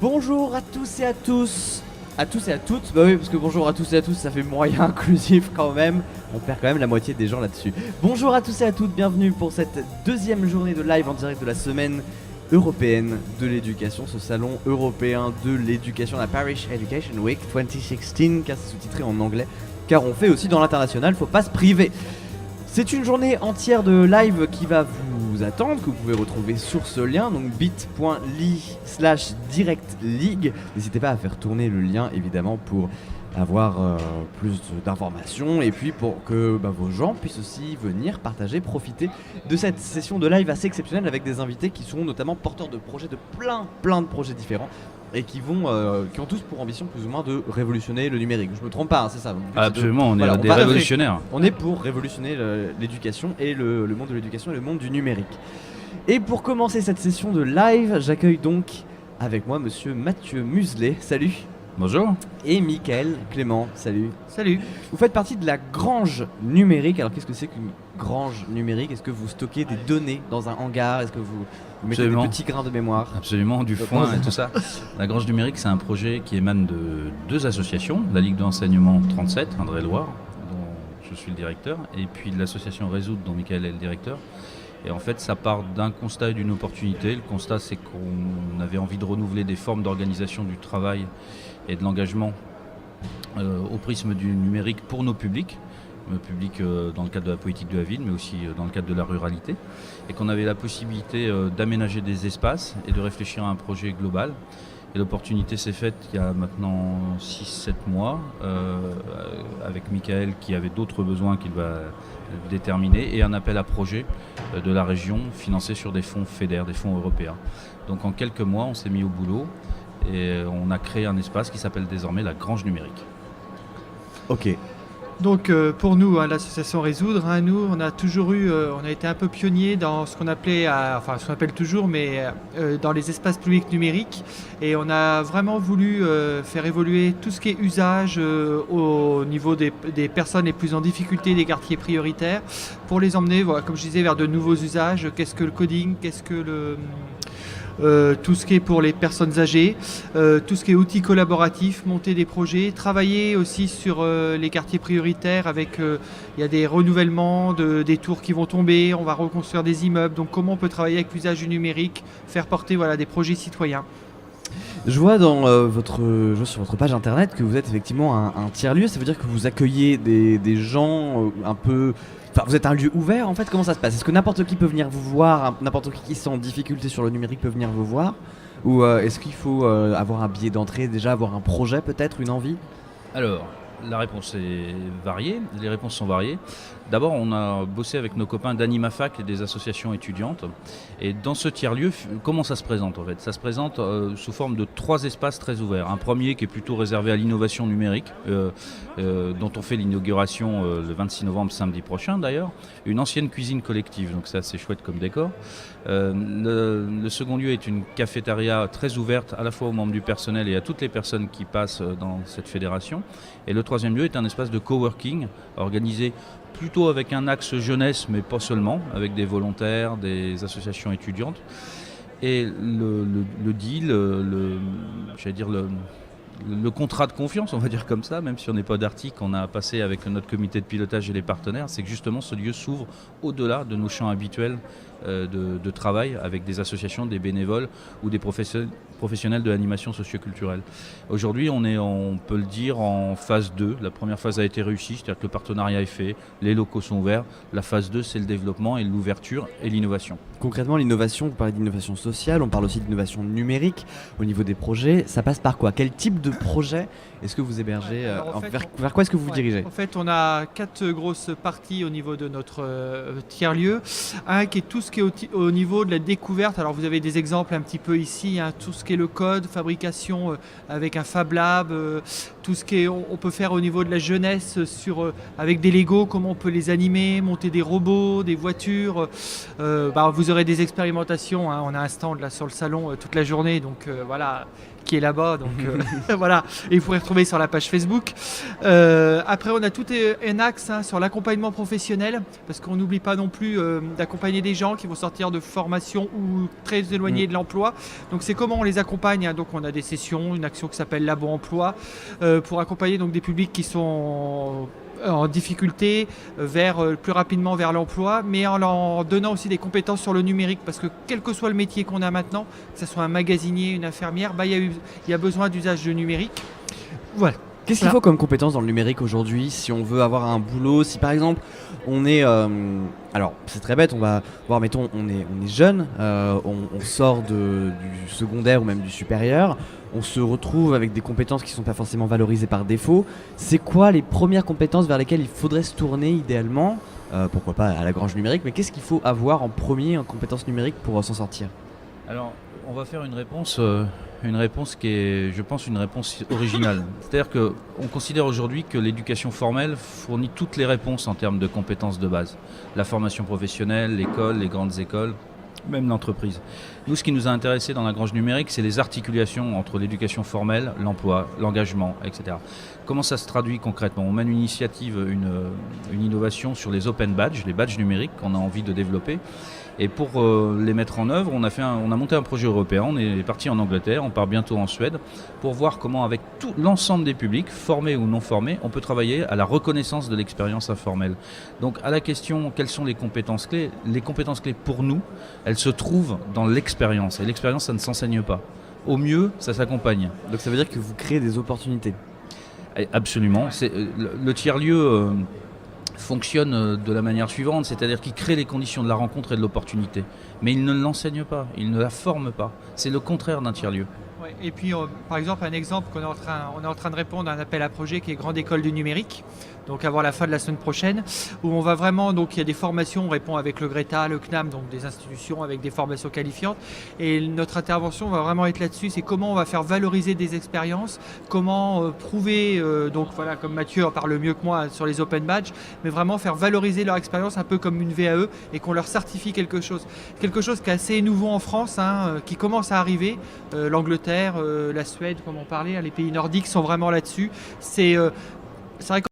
Bonjour à tous et à tous. À tous et à toutes. Bah oui, parce que bonjour à tous et à tous, ça fait moyen inclusif quand même. On perd quand même la moitié des gens là-dessus. Bonjour à tous et à toutes, bienvenue pour cette deuxième journée de live en direct de la semaine européenne de l'éducation, ce salon européen de l'éducation, la Parish Education Week 2016, car c'est sous-titré en anglais, car on fait aussi dans l'international, faut pas se priver. C'est une journée entière de live qui va vous attendre, que vous pouvez retrouver sur ce lien, donc bit.ly/directleague. N'hésitez pas à faire tourner le lien évidemment pour avoir plus d'informations et puis pour que vos gens puissent aussi venir partager, profiter de cette session de live assez exceptionnelle avec des invités qui sont notamment porteurs de projets, de plein de projets différents et qui ont tous pour ambition plus ou moins de révolutionner le numérique. Je me trompe pas, c'est ça. Absolument, on est des révolutionnaires. On est pour révolutionner l'éducation et le monde de l'éducation et le monde du numérique. Et pour commencer cette session de live, j'accueille donc avec moi monsieur Mathieu Muselet. Salut. Bonjour. Et Mickaël Clément. Salut. Salut. Vous faites partie de la grange numérique. Alors qu'est-ce que c'est qu'une grange numérique? Est-ce que vous stockez des données dans un hangar? Est-ce que vous mettez des petits grains de mémoire? Absolument, du foin et tout ça. La grange numérique, c'est un projet qui émane de deux associations, la Ligue de l'enseignement 37, Indre-et-Loire, dont je suis le directeur, et puis de l'association Résoudre, dont Mickaël est le directeur. Et en fait, ça part d'un constat et d'une opportunité. Le constat, c'est qu'on avait envie de renouveler des formes d'organisation du travail et de l'engagement au prisme du numérique pour nos publics. Dans le cadre de la politique de la ville, mais aussi dans le cadre de la ruralité, et qu'on avait la possibilité d'aménager des espaces et de réfléchir à un projet global. Et l'opportunité s'est faite il y a maintenant 6-7 mois, avec Mickaël qui avait d'autres besoins qu'il va déterminer, et un appel à projet de la région financé sur des fonds FEDER, des fonds européens. Donc en quelques mois, on s'est mis au boulot et on a créé un espace qui s'appelle désormais la Grange numérique. Ok. Donc pour nous, l'association Résoudre, nous on a toujours on a été un peu pionniers dans ce qu'on appelait, ce qu'on appelle toujours, mais dans les espaces publics numériques, et on a vraiment voulu faire évoluer tout ce qui est usage au niveau des personnes les plus en difficulté, des quartiers prioritaires, pour les emmener, comme je disais, vers de nouveaux usages. Qu'est-ce que le coding, qu'est-ce que tout ce qui est pour les personnes âgées, tout ce qui est outils collaboratifs, monter des projets, travailler aussi sur les quartiers prioritaires avec, il y a des renouvellements des tours qui vont tomber, on va reconstruire des immeubles, donc comment on peut travailler avec l'usage du numérique, faire porter des projets citoyens. Je vois sur votre page internet que vous êtes effectivement un tiers-lieu. Ça veut dire que vous accueillez des gens un peu... Enfin, vous êtes un lieu ouvert en fait, comment ça se passe? Est-ce que n'importe qui peut venir vous voir, n'importe qui sont en difficulté sur le numérique peut venir vous voir? Ou est-ce qu'il faut avoir un billet d'entrée, déjà avoir un projet peut-être, une envie? Alors, la réponse est variée, les réponses sont variées. D'abord, on a bossé avec nos copains d'AnimaFac et des associations étudiantes. Et dans ce tiers-lieu, comment ça se présente en fait? Ça se présente sous forme de 3 espaces très ouverts. Un premier qui est plutôt réservé à l'innovation numérique, dont on fait l'inauguration le 26 novembre, samedi prochain d'ailleurs. Une ancienne cuisine collective, donc c'est assez chouette comme décor. Le second lieu est une cafétéria très ouverte à la fois aux membres du personnel et à toutes les personnes qui passent dans cette fédération. Et le troisième lieu est un espace de coworking organisé plutôt avec un axe jeunesse, mais pas seulement, avec des volontaires, des associations étudiantes. Et le deal, le contrat de confiance, on va dire comme ça, même si on n'est pas d'Artic, on a passé avec notre comité de pilotage et les partenaires, c'est que justement ce lieu s'ouvre au-delà de nos champs habituels de travail avec des associations, des bénévoles ou des professionnels de l'animation socioculturelle. Aujourd'hui, on peut le dire, en phase 2. La première phase a été réussie, c'est-à-dire que le partenariat est fait, les locaux sont ouverts. La phase 2, c'est le développement et l'ouverture et l'innovation. Concrètement, l'innovation, vous parlez d'innovation sociale, on parle aussi d'innovation numérique au niveau des projets. Ça passe par quoi? Quel type de projet est-ce que vous hébergez? Vers quoi est-ce que vous vous dirigez? En fait, on a 4 grosses parties au niveau de notre tiers-lieu. Un qui est tout ce qui est au niveau de la découverte. Alors vous avez des exemples un petit peu ici, tout ce qui est le code, fabrication avec un Fab Lab, tout ce qui est, on peut faire au niveau de la jeunesse avec des Lego, comment on peut les animer, monter des robots, des voitures. Vous aurez des expérimentations, on a un stand là sur le salon toute la journée, donc voilà, qui est là-bas, donc voilà, et vous pourrez retrouver sur la page Facebook. Après, on a tout un axe sur l'accompagnement professionnel, parce qu'on n'oublie pas non plus d'accompagner des gens qui vont sortir de formation ou très éloignés de l'emploi. Donc c'est comment on les accompagne, donc on a des sessions, une action qui s'appelle Labo Emploi, pour accompagner donc des publics qui sont en difficulté plus rapidement vers l'emploi, mais en leur donnant aussi des compétences sur le numérique, parce que quel que soit le métier qu'on a maintenant, que ce soit un magasinier, une infirmière, il y a besoin d'usage de numérique. Voilà. Qu'est-ce qu'il faut comme compétence dans le numérique aujourd'hui si on veut avoir un boulot? Si par exemple on est... alors c'est très bête, on va voir, mettons on est jeune, on sort du secondaire ou même du supérieur, on se retrouve avec des compétences qui ne sont pas forcément valorisées par défaut. C'est quoi les premières compétences vers lesquelles il faudrait se tourner idéalement? Pourquoi pas à la Grange numérique, mais qu'est-ce qu'il faut avoir en premier en compétences numériques pour s'en sortir? Alors, on va faire une réponse qui est, je pense, une réponse originale. C'est-à-dire qu'on considère aujourd'hui que l'éducation formelle fournit toutes les réponses en termes de compétences de base. La formation professionnelle, l'école, les grandes écoles, même l'entreprise. Nous, ce qui nous a intéressé dans la Grange numérique, c'est les articulations entre l'éducation formelle, l'emploi, l'engagement, etc. Comment ça se traduit concrètement? On mène une initiative, une innovation sur les open badges, les badges numériques qu'on a envie de développer. Et pour les mettre en œuvre, on a monté un projet européen, on est parti en Angleterre, on part bientôt en Suède, pour voir comment avec tout l'ensemble des publics, formés ou non formés, on peut travailler à la reconnaissance de l'expérience informelle. Donc à la question, quelles sont les compétences clés? Les compétences clés pour nous, elles se trouvent dans l'expérience. Et l'expérience, ça ne s'enseigne pas. Au mieux, ça s'accompagne. Donc ça veut dire que vous créez des opportunités? Absolument. Le tiers-lieu fonctionne de la manière suivante, c'est-à-dire qu'il crée les conditions de la rencontre et de l'opportunité. Mais il ne l'enseigne pas, il ne la forme pas. C'est le contraire d'un tiers-lieu. Ouais, et puis, par exemple, un exemple on est en train de répondre à un appel à projet qui est Grande École du Numérique, donc avant la fin de la semaine prochaine, où on va vraiment, donc il y a des formations, on répond avec le Greta, le CNAM, donc des institutions avec des formations qualifiantes, et notre intervention va vraiment être là-dessus, c'est comment on va faire valoriser des expériences, comment prouver, donc voilà, comme Mathieu en parle mieux que moi sur les open badges, mais vraiment faire valoriser leur expérience un peu comme une VAE et qu'on leur certifie quelque chose qui est assez nouveau en France, qui commence à arriver, l'Angleterre, la Suède, comme on parlait, les pays nordiques sont vraiment là-dessus. C'est vrai